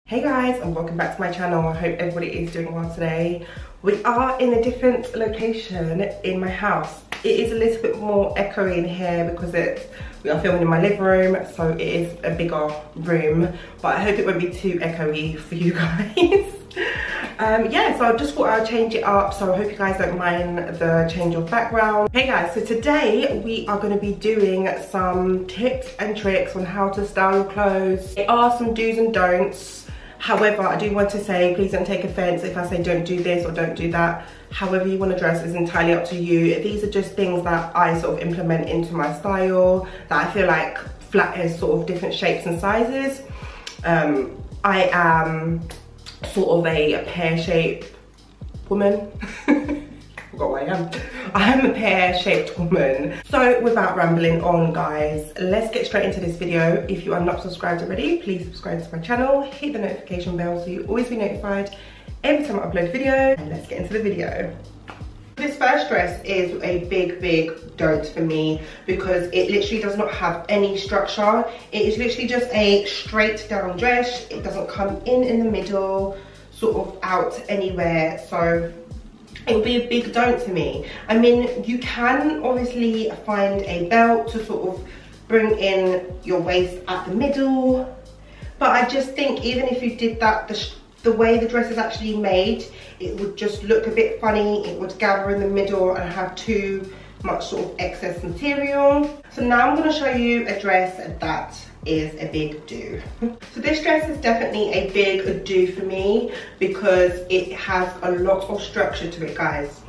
Hey guys, and welcome back to my channel. I hope everybody is doing well today. We are in a different location in my house. It is a little bit more echoey in here because we are filming in my living room, so it is a bigger room, but I hope it won't be too echoey for you guys. Yeah, so I just thought I'd change it up, so I hope you guys don't mind the change of background. Hey guys, so today we are going to be doing some tips and tricks on how to style your clothes. There are some do's and don'ts. However, I do want to say, please don't take offense if I say don't do this or don't do that. However you want to dress is entirely up to you. These are just things that I sort of implement into my style that I feel like flatters sort of different shapes and sizes. I am sort of a pear-shaped woman. I forgot what I am. I am a pear-shaped woman. So without rambling on, guys, let's get straight into this video. If you are not subscribed already, please subscribe to my channel, hit the notification bell so you always be notified every time I upload a video, and let's get into the video. This first dress is a big don't for me because it literally does not have any structure. It is literally just a straight down dress. It doesn't come in the middle, sort of out anywhere, so it would be a big don't to me. I mean, you can obviously find a belt to sort of bring in your waist at the middle, but I just think even if you did that, the way the dress is actually made, it would just look a bit funny. It would gather in the middle and have too much sort of excess material. So now I'm going to show you a dress that is a big do. So this dress is definitely a big do for me because it has a lot of structure to it, guys.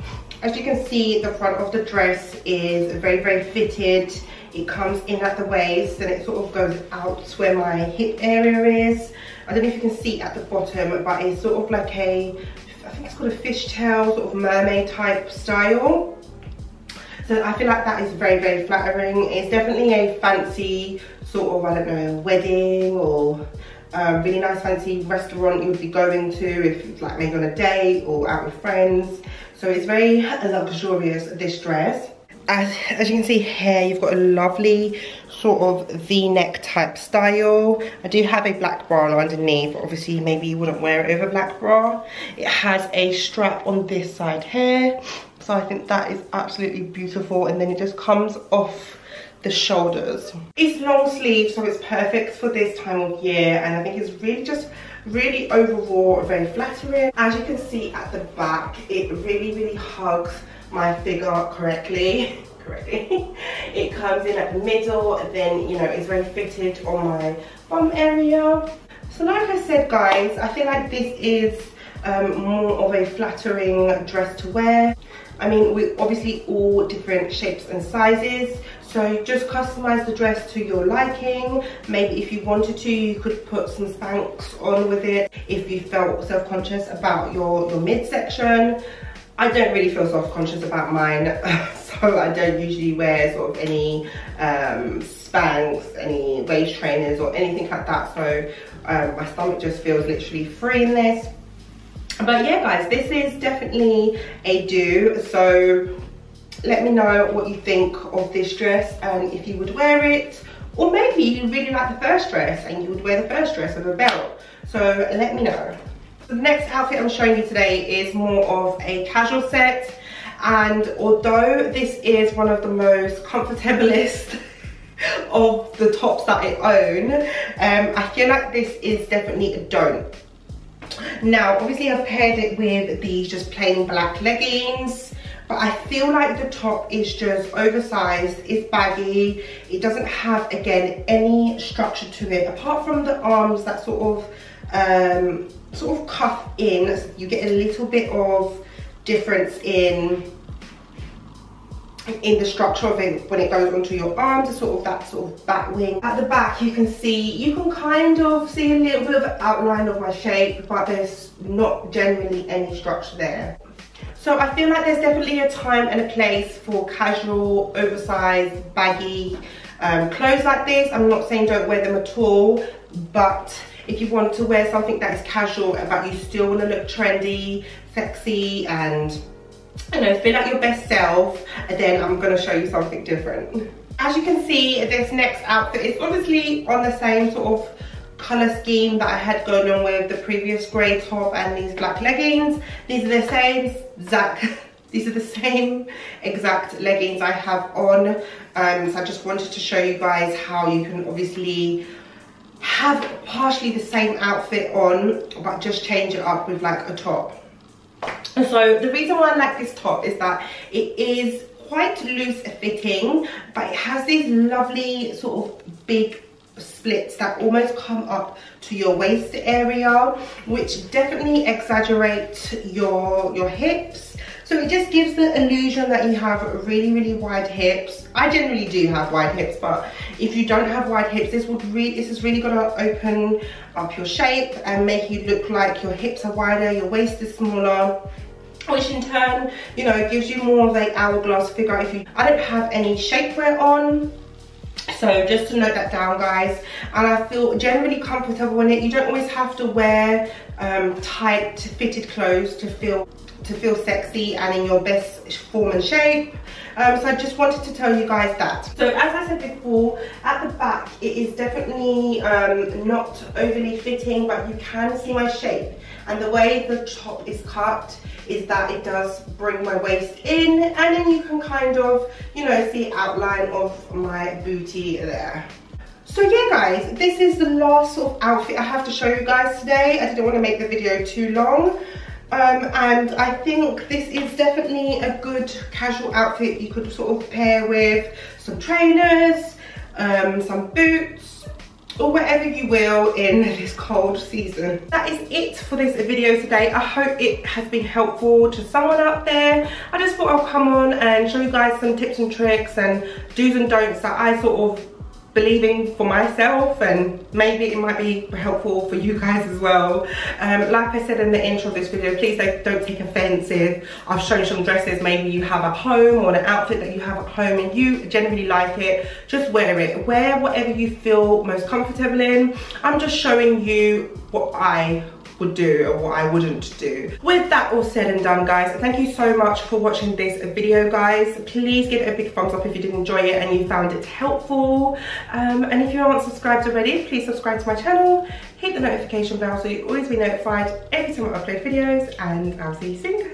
As you can see, the front of the dress is very fitted. It comes in at the waist and it sort of goes out to where my hip area is. I don't know if you can see at the bottom, but it's sort of like I think it's called a fishtail, sort of mermaid type style. So I feel like that is very flattering. It's definitely a fancy sort of, I don't know, wedding or really nice fancy restaurant you would be going to if it's like maybe on a date or out with friends. So it's very luxurious, this dress. As you can see here, you've got a lovely sort of V-neck type style. I do have a black bra underneath. Obviously, maybe you wouldn't wear it over a black bra. It has a strap on this side here. So I think that is absolutely beautiful. And then it just comes off the shoulders. It's long sleeve, so it's perfect for this time of year. And I think it's really overall very flattering. As you can see at the back, it really hugs my figure correctly. It comes in at the middle, and then, you know, it's very fitted on my bum area. So like I said, guys, I feel like this is more of a flattering dress to wear. I mean, we obviously all different shapes and sizes, so just customize the dress to your liking. Maybe if you wanted to, you could put some Spanx on with it if you felt self-conscious about your midsection. I don't really feel self-conscious about mine, so I don't usually wear sort of any Spanx, any waist trainers or anything like that, so my stomach just feels literally free in this. But yeah, guys, this is definitely a do, so let me know what you think of this dress and if you would wear it, or maybe you really like the first dress and you would wear the first dress with a belt, so let me know. The next outfit I'm showing you today is more of a casual set, and although this is one of the most comfortablest of the tops that I own, I feel like this is definitely a don't. Now obviously I've paired it with these just plain black leggings, but I feel like the top is just oversized, it's baggy, it doesn't have, again, any structure to it apart from the arms that sort of cuff in, so you get a little bit of difference in the structure of it when it goes onto your arms. It's sort of that sort of back wing. At the back you can kind of see a little bit of an outline of my shape, but there's not generally any structure there. So I feel like there's definitely a time and a place for casual, oversized, baggy clothes like this. I'm not saying don't wear them at all, but if you want to wear something that is casual but you still want to look trendy, sexy, and, you know, feel like your best self, then I'm going to show you something different. As you can see, this next outfit is obviously on the same sort of color scheme that I had going on with the previous grey top and these black leggings. These are the same exact leggings I have on. So I just wanted to show you guys how you can obviously have partially the same outfit on, but just change it up with like a top. And so the reason why I like this top is that it is quite loose fitting, but it has these lovely sort of big splits that almost come up to your waist area, which definitely exaggerate your hips. So it just gives the illusion that you have really, really wide hips. I generally do have wide hips, but if you don't have wide hips, this is really gonna open up your shape and make you look like your hips are wider, your waist is smaller, which in turn, you know, gives you more of an hourglass figure. I don't have any shapewear on, so just to note that down, guys. And I feel generally comfortable in it. You don't always have to wear tight fitted clothes to feel sexy and in your best form and shape. So I just wanted to tell you guys that. So as I said before, at the back it is definitely not overly fitting, but you can see my shape, and the way the top is cut is that it does bring my waist in, and then you can kind of, you know, see outline of my booty there. So yeah guys, this is the last sort of outfit I have to show you guys today. I didn't want to make the video too long. And I think this is definitely a good casual outfit you could sort of pair with some trainers, some boots, or whatever you will in this cold season. That is it for this video today. I hope it has been helpful to someone out there. I just thought I'll come on and show you guys some tips and tricks and do's and don'ts that I sort of believing for myself, and maybe it might be helpful for you guys as well. Like I said in the intro of this video, please don't take offense if I've shown you some dresses maybe you have at home, or an outfit that you have at home and you generally like it. Just wear it. Wear whatever you feel most comfortable in. I'm just showing you what I would do or what I wouldn't do. With that all said and done, guys, thank you so much for watching this video, guys. Please give it a big thumbs up if you did enjoy it and you found it helpful, and if you aren't subscribed already, please subscribe to my channel, hit the notification bell so you always be notified every time I upload videos, and I'll see you soon.